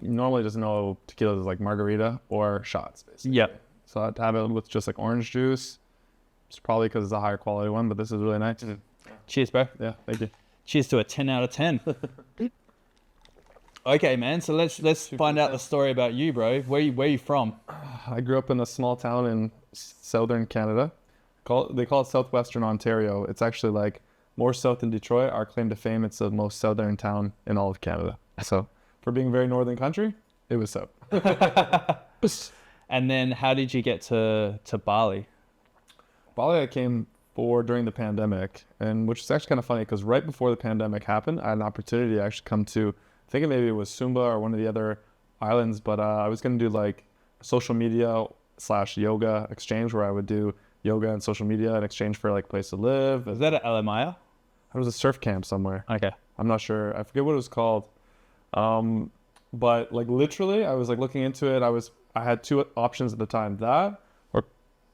you normally just know tequila is like margarita or shots, basically. Yep. So I'd have it with just like orange juice. It's probably because it's a higher quality one, but this is really nice. Cheers, bro. Yeah, thank you. Cheers to a 10 out of 10. Okay, man. So let's find out the story about you, bro. Where you from? I grew up in a small town in southern Canada. They call it southwestern Ontario. It's actually like more south than Detroit. Our claim to fame, it's the most southern town in all of Canada. So for being a very northern country, it was south. And then how did you get to Bali? Bali I came for during the pandemic, and which is actually kind of funny because right before the pandemic happened, I had an opportunity to actually come to, I think maybe it was Sumba or one of the other islands, but I was going to do like social media / yoga exchange where I would do yoga and social media in exchange for like a place to live. Is that at Alamaya? It was a surf camp somewhere. Okay. I'm not sure. I forget what it was called. But like literally I was like looking into it. I had two options at the time, that or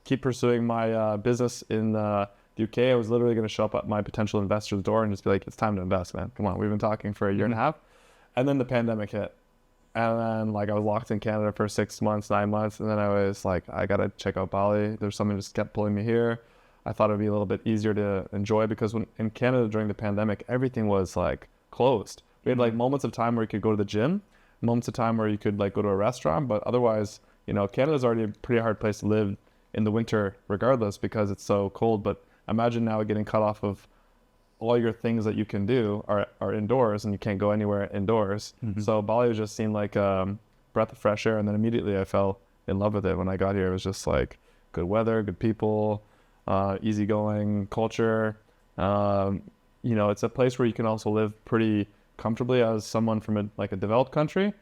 keep pursuing my business in the UK. I was literally going to show up at my potential investor's door and just be like, it's time to invest, man. Come on. We've been talking for a year and a half. And then the pandemic hit. And then like I was locked in Canada for 6 months, 9 months. And then I was like, I got to check out Bali. There's something that just kept pulling me here. I thought it'd be a little bit easier to enjoy because when in Canada during the pandemic, everything was like closed. We had like moments of time where you could go to the gym, moments of time where you could like go to a restaurant, but otherwise, you know, Canada's already a pretty hard place to live in the winter regardless because it's so cold. But imagine now getting cut off of all your things that you can do are indoors and you can't go anywhere indoors. So Bali just seemed like a breath of fresh air. And then immediately I fell in love with it. When I got here, it was just like good weather, good people, easygoing culture. You know, it's a place where you can also live pretty comfortably as someone from a developed country.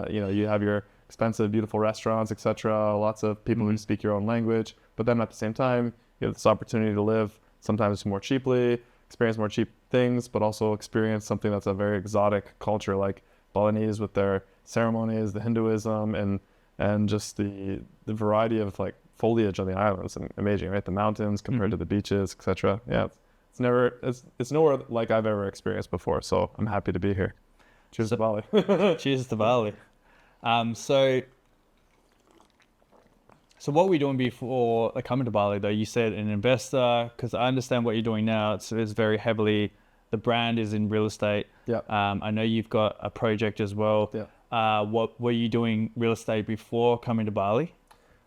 You know, you have your expensive, beautiful restaurants, etc. Lots of people who speak your own language. But then at the same time, you have this opportunity to live sometimes more cheaply, experience more cheap things, but also experience something that's a very exotic culture like Balinese with their ceremonies, the Hinduism, and just the variety of like foliage on the islands. And amazing, right? The mountains compared to the beaches, etc. Yeah, it's nowhere like I've ever experienced before. So I'm happy to be here. Cheers to Bali. Cheers to Bali. So what were you doing before coming to Bali though? You said an investor, because I understand what you're doing now. It's very heavily, the brand is in real estate. Yeah. I know you've got a project as well. Yeah. What were you doing real estate before coming to Bali?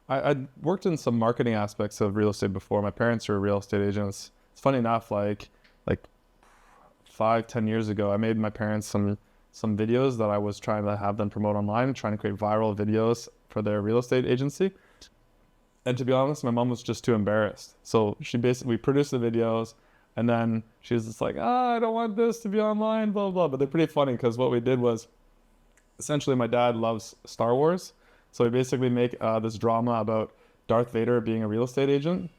I worked in some marketing aspects of real estate before. My parents were real estate agents. It's funny enough, like 5-10 years ago, I made my parents some videos that I was trying to have them promote online, trying to create viral videos for their real estate agency. And to be honest, my mom was just too embarrassed. So we produced the videos and then she was just like, I don't want this to be online, blah, blah. But they're pretty funny because what we did was essentially my dad loves Star Wars. So we basically make this drama about Darth Vader being a real estate agent.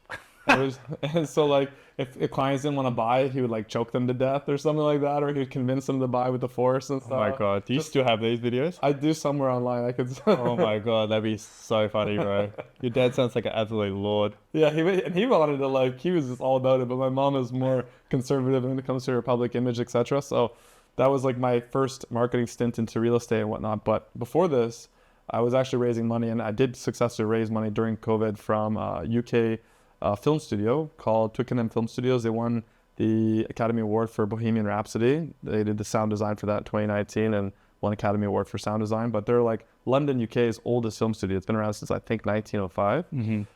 And so like if clients didn't want to buy, he would like choke them to death or something like that, or he would convince them to buy with the Force and stuff. Oh my god, do you still have these videos? I do somewhere online. I could. Oh my god, that'd be so funny, bro. Your dad sounds like an absolute lord. Yeah, he wanted to he was just all about it, but my mom is more conservative when it comes to her public image, etc. So that was like my first marketing stint into real estate and whatnot. But before this, I was actually raising money, and I did successfully raise money during COVID from UK film studio called Twickenham Film Studios. They won the Academy Award for Bohemian Rhapsody. They did the sound design for that in 2019 and won Academy Award for sound design. But they're like London, UK's oldest film studio. It's been around since I think 1905.